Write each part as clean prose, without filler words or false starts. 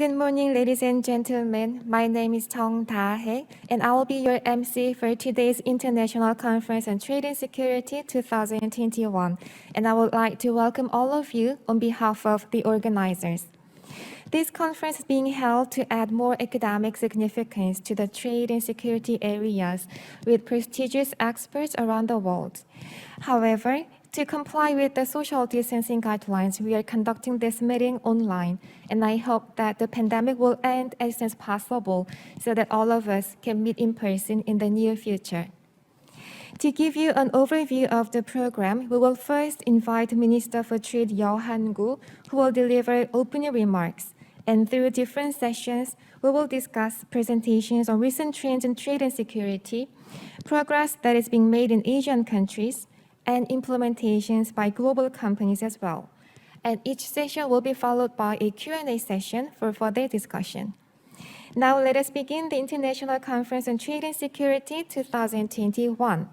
Good morning, ladies and gentlemen. My name is Chong Da-hae, and I will be your MC for today's International Conference on Trade and Security 2021. And I would like to welcome all of you on behalf of the organizers. This conference is being held to add more academic significance to the trade and security areas with prestigious experts around the world. However, to comply with the social distancing guidelines, we are conducting this meeting online, and I hope that the pandemic will end as soon as possible so that all of us can meet in person in the near future. To give you an overview of the program, we will first invite Minister for Trade Yeo Han-gu, who will deliver opening remarks. And through different sessions, we will discuss presentations on recent trends in trade and security, progress that is being made in Asian countries, and implementations by global companies as well. And each session will be followed by a Q&A session for further discussion. Now let us begin the International Conference on Trade and Security 2021.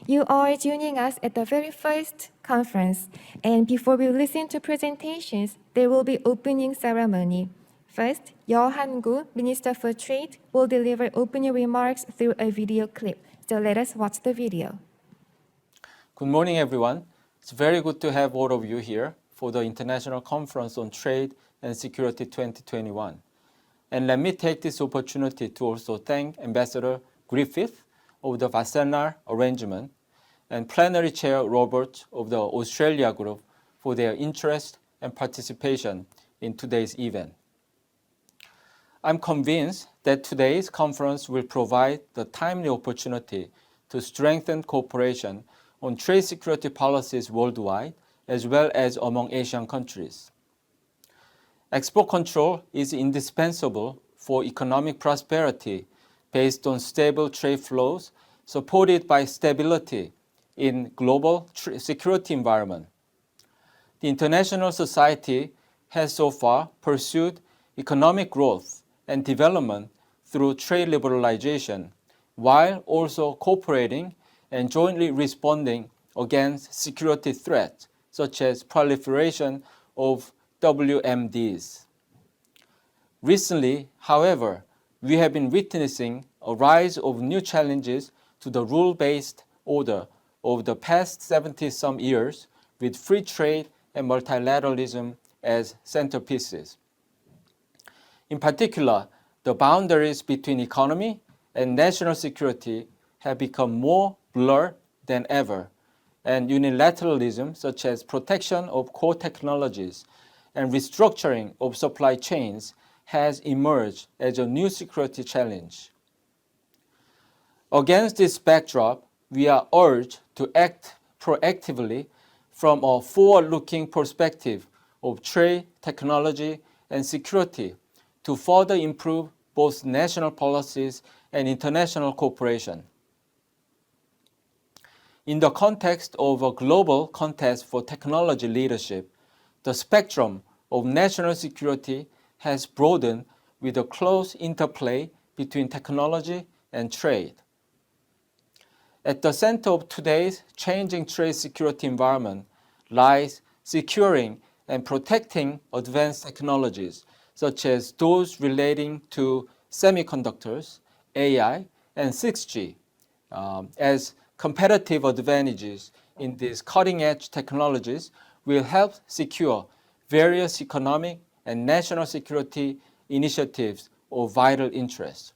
You are joining us at the very first conference, and before we listen to presentations, there will be opening ceremony. First, Yeo Han-gu, Minister for Trade, will deliver opening remarks through a video clip. So let us watch the video. Good morning, everyone. It's very good to have all of you here for the International Conference on Trade and Security 2021. And let me take this opportunity to also thank Ambassador Griffith of the Wassenaar arrangement and Plenary Chair Robert of the Australia Group for their interest and participation in today's event. I'm convinced that today's conference will provide the timely opportunity to strengthen cooperation on trade security policies worldwide, as well as among Asian countries. Export control is indispensable for economic prosperity based on stable trade flows supported by stability in global security environment. The international society has so far pursued economic growth and development through trade liberalization, while also cooperating and jointly responding against security threats, such as proliferation of WMDs. Recently, however, we have been witnessing a rise of new challenges to the rule-based order of the past 70-some years, with free trade and multilateralism as centerpieces. In particular, the boundaries between economy and national security have become more blurred than ever, and unilateralism, such as protection of core technologies and restructuring of supply chains, has emerged as a new security challenge. Against this backdrop, we are urged to act proactively from a forward-looking perspective of trade, technology, and security to further improve both national policies and international cooperation. In the context of a global contest for technology leadership, the spectrum of national security has broadened with a close interplay between technology and trade. At the center of today's changing trade security environment lies securing and protecting advanced technologies, such as those relating to semiconductors, AI, and 6G, as competitive advantages in these cutting-edge technologies will help secure various economic and national security initiatives of vital interest.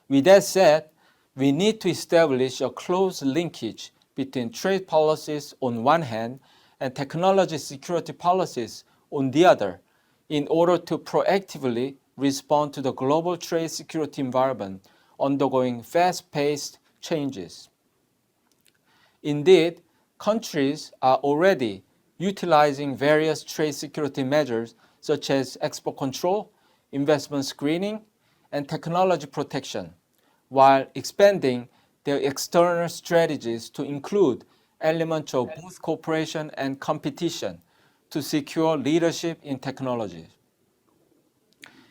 With that said, we need to establish a close linkage between trade policies on one hand and technology security policies on the other in order to proactively respond to the global trade security environment undergoing fast-paced changes. Indeed, countries are already utilizing various trade security measures such as export control, investment screening, and technology protection, while expanding their external strategies to include elements of both cooperation and competition to secure leadership in technology.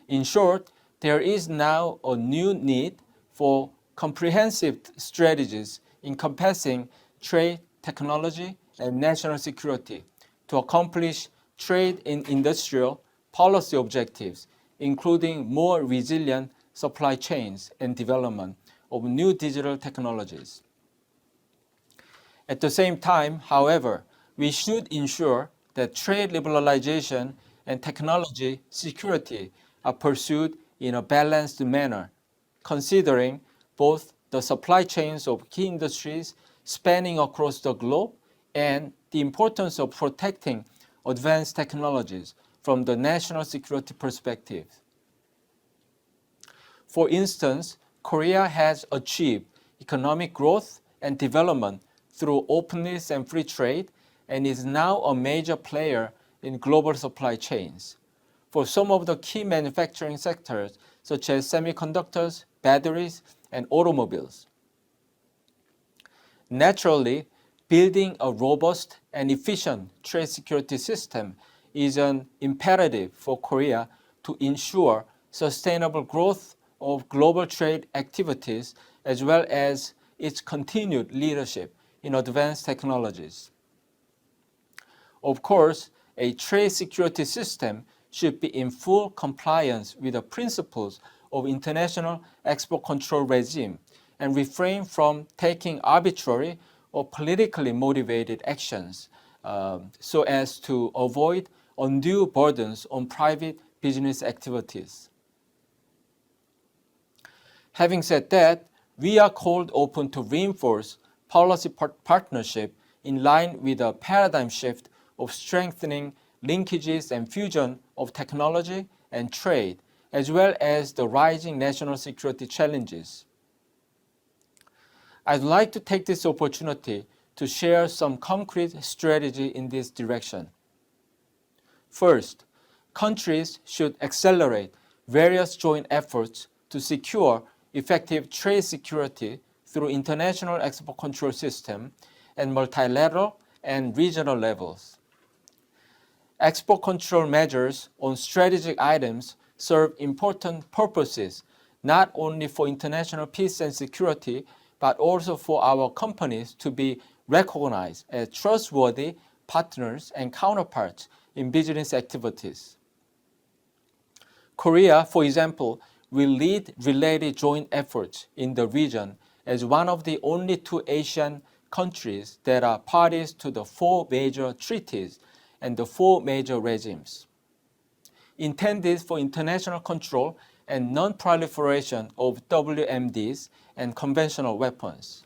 In short, there is now a new need for comprehensive strategies encompassing trade, technology, and national security to accomplish trade in industrial, policy objectives, including more resilient supply chains and development of new digital technologies. At the same time, however, we should ensure that trade liberalization and technology security are pursued in a balanced manner, considering both the supply chains of key industries spanning across the globe and the importance of protecting advanced technologies from the national security perspective. For instance, Korea has achieved economic growth and development through openness and free trade and is now a major player in global supply chains. For some of the key manufacturing sectors, such as semiconductors, batteries, and automobiles. Naturally, building a robust and efficient trade security system is an imperative for Korea to ensure sustainable growth of global trade activities as well as its continued leadership in advanced technologies. Of course, a trade security system should be in full compliance with the principles of international export control regime and refrain from taking arbitrary or politically motivated actions so as to avoid undue burdens on private business activities. Having said that, we are called upon to reinforce policy partnership in line with a paradigm shift of strengthening linkages and fusion of technology and trade, as well as the rising national security challenges. I'd like to take this opportunity to share some concrete strategy in this direction. First, countries should accelerate various joint efforts to secure effective trade security through international export control system and multilateral and regional levels. Export control measures on strategic items serve important purposes, not only for international peace and security, but also for our companies to be recognized as trustworthy partners and counterparts in business activities. Korea, for example, will lead related joint efforts in the region as one of the only two Asian countries that are parties to the 4 major treaties and the 4 major regimes, intended for international control and non-proliferation of WMDs and conventional weapons.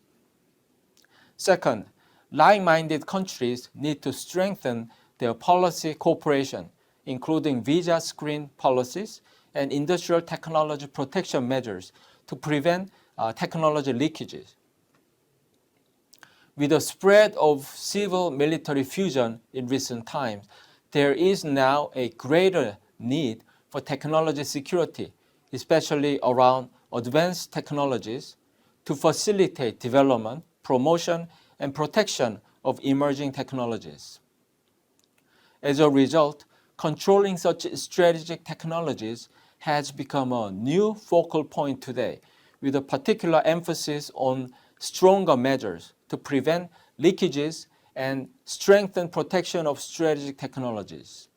Second, like-minded countries need to strengthen their policy cooperation, including visa screen policies and industrial technology protection measures to prevent technology leakages. With the spread of civil-military fusion in recent times, there is now a greater need for technology security, especially around advanced technologies, to facilitate development, promotion, and protection of emerging technologies. As a result, controlling such strategic technologies has become a new focal point today, with a particular emphasis on stronger measures to prevent leakages and strengthen protection of strategic technologies.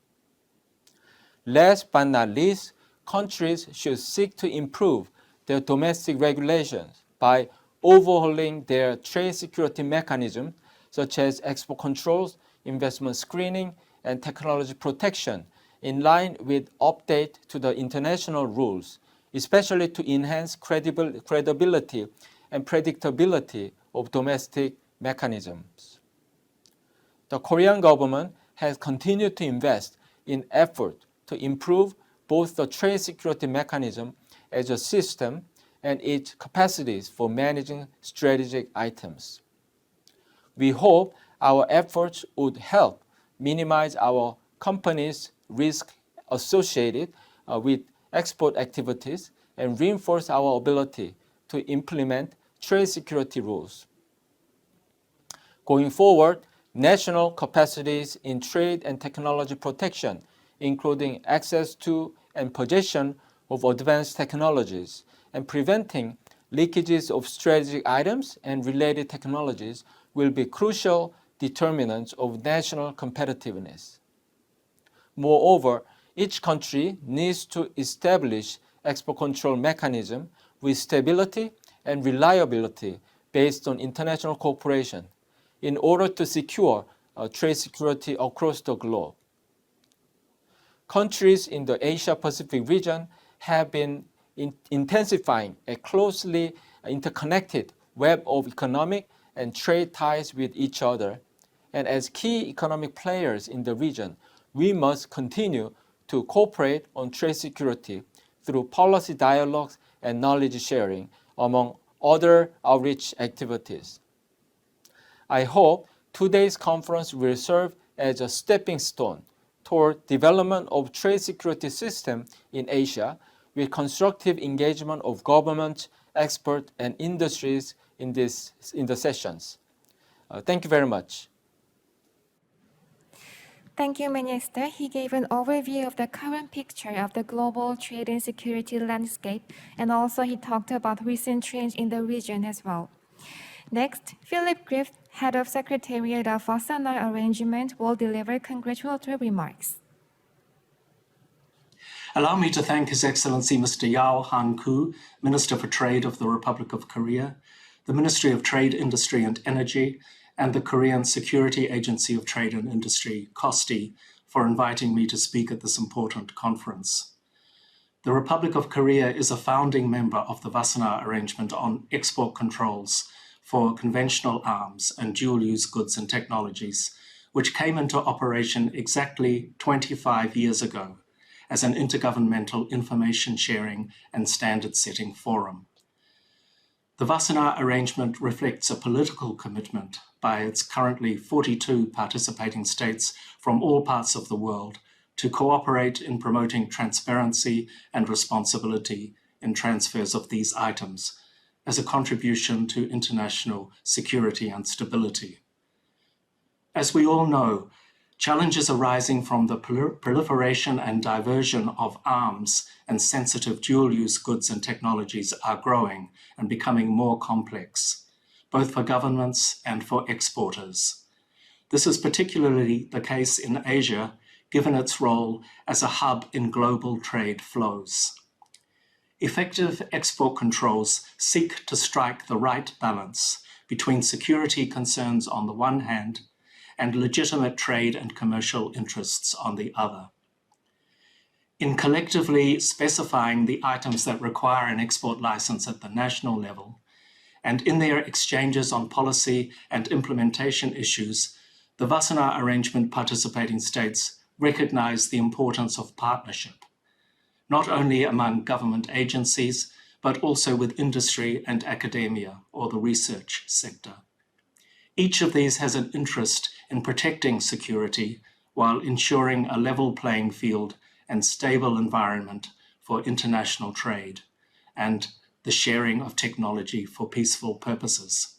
Last but not least, countries should seek to improve their domestic regulations by overhauling their trade security mechanisms, such as export controls, investment screening, and technology protection, in line with update to the international rules, especially to enhance credibility and predictability of domestic mechanisms. The Korean government has continued to invest in effort to improve both the trade security mechanism as a system and its capacities for managing strategic items. We hope our efforts would help minimize our companies' risk associated with export activities and reinforce our ability to implement trade security rules. Going forward, national capacities in trade and technology protection, including access to and possession of advanced technologies, and preventing leakages of strategic items and related technologies, will be crucial determinants of national competitiveness. Moreover, each country needs to establish export control mechanism with stability and reliability based on international cooperation in order to secure trade security across the globe. Countries in the Asia-Pacific region have been intensifying a closely interconnected web of economic and trade ties with each other. And as key economic players in the region, we must continue to cooperate on trade security through policy dialogues and knowledge sharing, among other outreach activities. I hope today's conference will serve as a stepping stone toward development of trade security system in Asia with constructive engagement of government, experts, and industries in the sessions. Thank you very much. Thank you, Minister. He gave an overview of the current picture of the global trade and security landscape, and also he talked about recent change in the region as well. Next, Philip Griffith, Head of Secretariat of Wassenaar Arrangement, will deliver congratulatory remarks. Allow me to thank His Excellency Mr. Yao Han-koo, Minister for Trade of the Republic of Korea, the Ministry of Trade, Industry and Energy, and the Korean Security Agency of Trade and Industry, KOSTI, for inviting me to speak at this important conference. The Republic of Korea is a founding member of the Wassenaar Arrangement on export controls for conventional arms and dual-use goods and technologies, which came into operation exactly 25 years ago as an intergovernmental information sharing and standard setting forum. The Wassenaar Arrangement reflects a political commitment by its currently 42 participating states from all parts of the world to cooperate in promoting transparency and responsibility in transfers of these items as a contribution to international security and stability. As we all know, challenges arising from the proliferation and diversion of arms and sensitive dual-use goods and technologies are growing and becoming more complex, both for governments and for exporters. This is particularly the case in Asia, given its role as a hub in global trade flows. Effective export controls seek to strike the right balance between security concerns on the one hand and legitimate trade and commercial interests on the other. In collectively specifying the items that require an export license at the national level, and in their exchanges on policy and implementation issues, the Wassenaar Arrangement participating states recognize the importance of partnership, not only among government agencies, but also with industry and academia or the research sector. Each of these has an interest in protecting security while ensuring a level playing field and stable environment for international trade and the sharing of technology for peaceful purposes.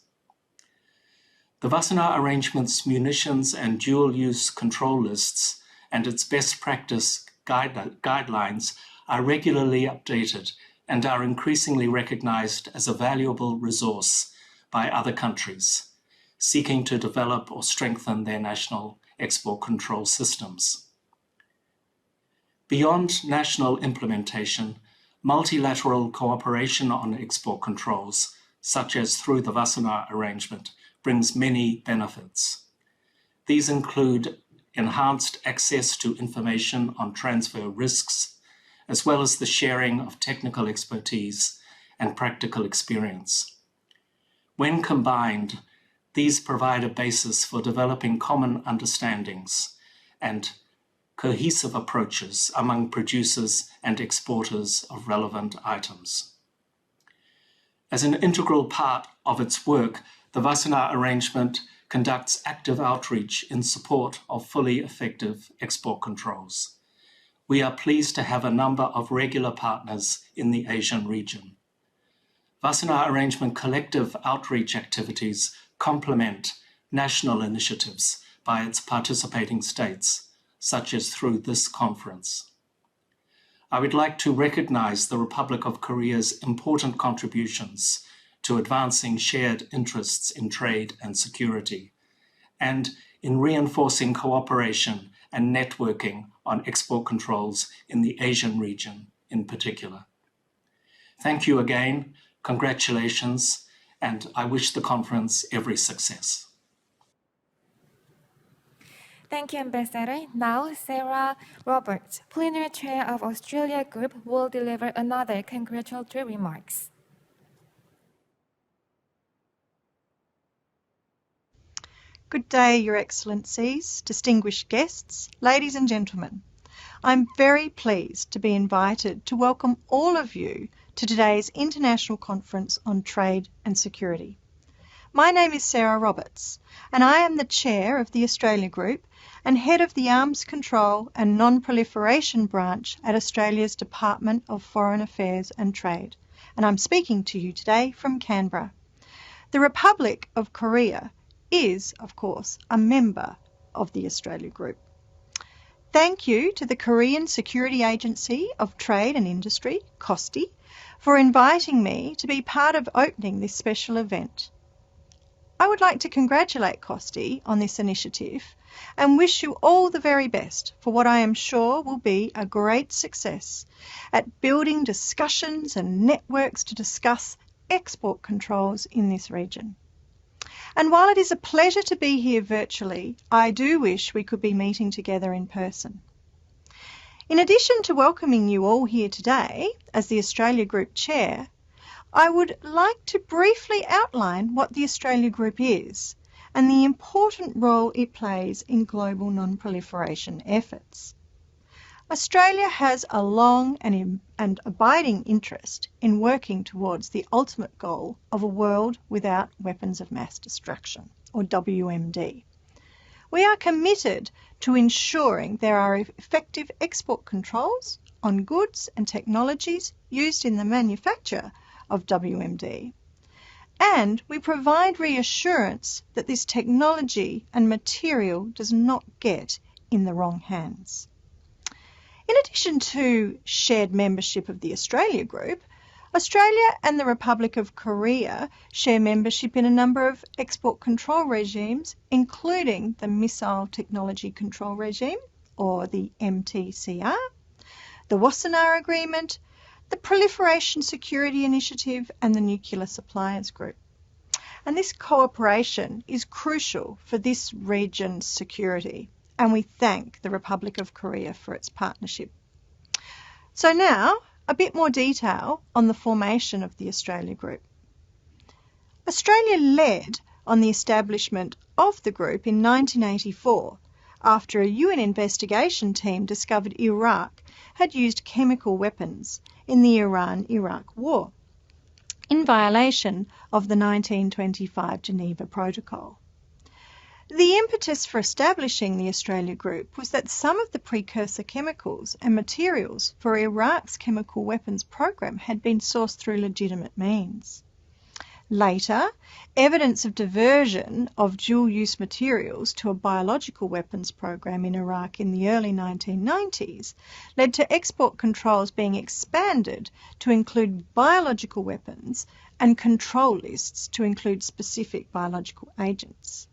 The Wassenaar Arrangement's munitions and dual-use control lists and its best practice guidelines are regularly updated and are increasingly recognized as a valuable resource by other countries seeking to develop or strengthen their national export control systems. Beyond national implementation, multilateral cooperation on export controls, such as through the Wassenaar Arrangement, brings many benefits. These include enhanced access to information on transfer risks, as well as the sharing of technical expertise and practical experience. When combined, these provide a basis for developing common understandings and cohesive approaches among producers and exporters of relevant items. As an integral part of its work, the Wassenaar Arrangement conducts active outreach in support of fully effective export controls. We are pleased to have a number of regular partners in the Asian region. Wassenaar Arrangement collective outreach activities complement national initiatives by its participating states, such as through this conference. I would like to recognize the Republic of Korea's important contributions to advancing shared interests in trade and security, and in reinforcing cooperation and networking on export controls in the Asian region in particular. Thank you again, congratulations, and I wish the conference every success. Thank you, Ambassador. Now, Sarah Roberts, Plenary Chair of Australia Group, will deliver another congratulatory remarks. Good day, Your Excellencies, distinguished guests, ladies and gentlemen. I'm very pleased to be invited to welcome all of you to today's International Conference on Trade and Security. My name is Sarah Roberts, and I am the Chair of the Australia Group and Head of the Arms Control and Non-Proliferation Branch at Australia's Department of Foreign Affairs and Trade, and I'm speaking to you today from Canberra. The Republic of Korea is, of course, a member of the Australia Group. Thank you to the Korean Security Agency of Trade and Industry, KOSTI, for inviting me to be part of opening this special event. I would like to congratulate KOSTI on this initiative and wish you all the very best for what I am sure will be a great success at building discussions and networks to discuss export controls in this region. And while it is a pleasure to be here virtually, I do wish we could be meeting together in person. In addition to welcoming you all here today as the Australia Group Chair, I would like to briefly outline what the Australia Group is and the important role it plays in global non-proliferation efforts. Australia has a long and abiding interest in working towards the ultimate goal of a world without weapons of mass destruction, or WMD. We are committed to ensuring there are effective export controls on goods and technologies used in the manufacture of WMD, and we provide reassurance that this technology and material does not get in the wrong hands. In addition to shared membership of the Australia Group, Australia and the Republic of Korea share membership in a number of export control regimes, including the Missile Technology Control Regime, or the MTCR, the Wassenaar Agreement, the Proliferation Security Initiative, and the Nuclear Suppliers Group. And this cooperation is crucial for this region's security, and we thank the Republic of Korea for its partnership. So now, a bit more detail on the formation of the Australia Group. Australia led on the establishment of the group in 1984 after a UN investigation team discovered Iraq had used chemical weapons in the Iran-Iraq War, in violation of the 1925 Geneva Protocol. The impetus for establishing the Australia Group was that some of the precursor chemicals and materials for Iraq's chemical weapons program had been sourced through legitimate means. Later, evidence of diversion of dual-use materials to a biological weapons program in Iraq in the early 1990s led to export controls being expanded to include biological weapons and control lists to include specific biological agents.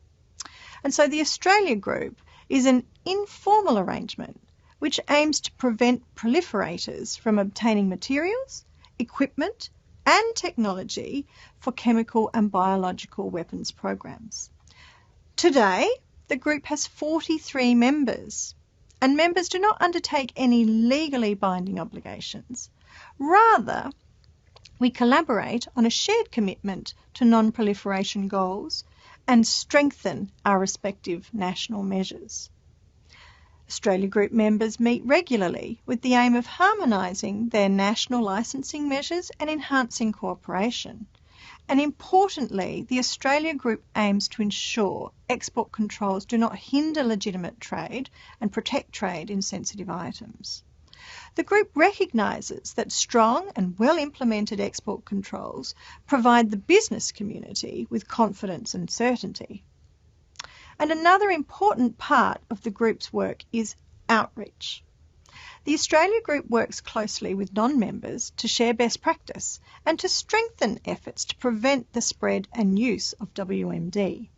And so the Australia Group is an informal arrangement which aims to prevent proliferators from obtaining materials, equipment, and technology for chemical and biological weapons programs. Today, the group has 43 members, and members do not undertake any legally binding obligations. Rather, we collaborate on a shared commitment to non-proliferation goals and strengthen our respective national measures. Australia Group members meet regularly with the aim of harmonising their national licensing measures and enhancing cooperation. And importantly, the Australia Group aims to ensure export controls do not hinder legitimate trade and protect trade in sensitive items. The group recognises that strong and well-implemented export controls provide the business community with confidence and certainty. And another important part of the group's work is outreach. The Australia Group works closely with non-members to share best practice and to strengthen efforts to prevent the spread and use of WMD.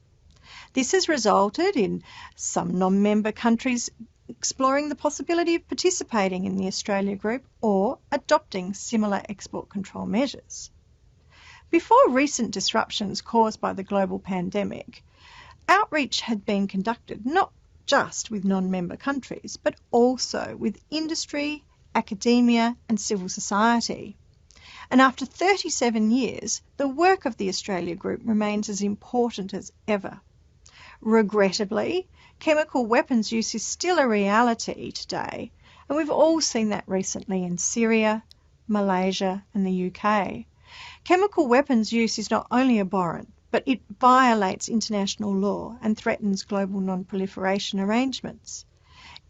This has resulted in some non-member countries exploring the possibility of participating in the Australia Group or adopting similar export control measures. Before recent disruptions caused by the global pandemic, outreach had been conducted not just with non-member countries, but also with industry, academia and civil society. And after 37 years, the work of the Australia Group remains as important as ever. Regrettably, chemical weapons use is still a reality today, and we've all seen that recently in Syria, Malaysia and the UK. Chemical weapons use is not only abhorrent, but it violates international law and threatens global non-proliferation arrangements.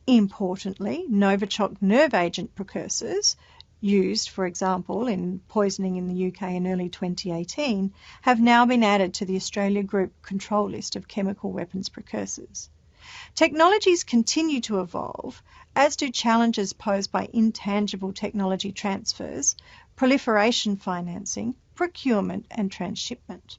Importantly, Novichok nerve agent precursors, used, for example, in poisoning in the UK in early 2018, have now been added to the Australia Group control list of chemical weapons precursors. Technologies continue to evolve, as do challenges posed by intangible technology transfers, proliferation financing, procurement and transshipment.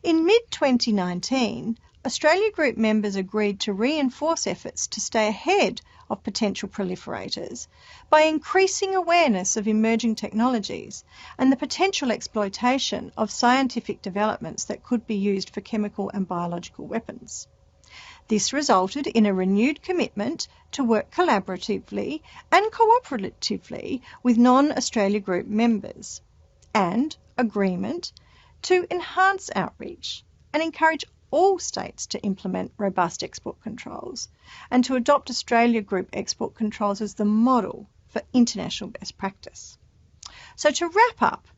In mid-2019, Australia Group members agreed to reinforce efforts to stay ahead of potential proliferators by increasing awareness of emerging technologies and the potential exploitation of scientific developments that could be used for chemical and biological weapons. This resulted in a renewed commitment to work collaboratively and cooperatively with non-Australia Group members, and agreement to enhance outreach and encourage all states to implement robust export controls and to adopt Australia Group export controls as the model for international best practice. So to wrap up,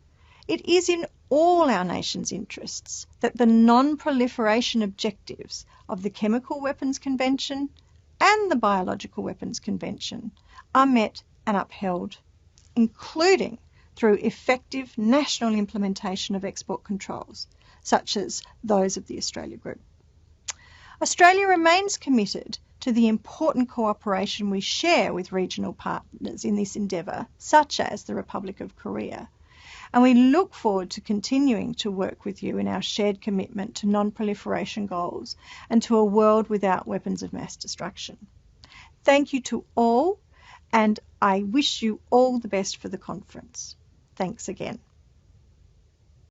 it is in all our nation's interests that the non-proliferation objectives of the Chemical Weapons Convention and the Biological Weapons Convention are met and upheld, including through effective national implementation of export controls, such as those of the Australia Group. Australia remains committed to the important cooperation we share with regional partners in this endeavour, such as the Republic of Korea, and we look forward to continuing to work with you in our shared commitment to non-proliferation goals and to a world without weapons of mass destruction. Thank you to all, and I wish you all the best for the conference. Thanks again.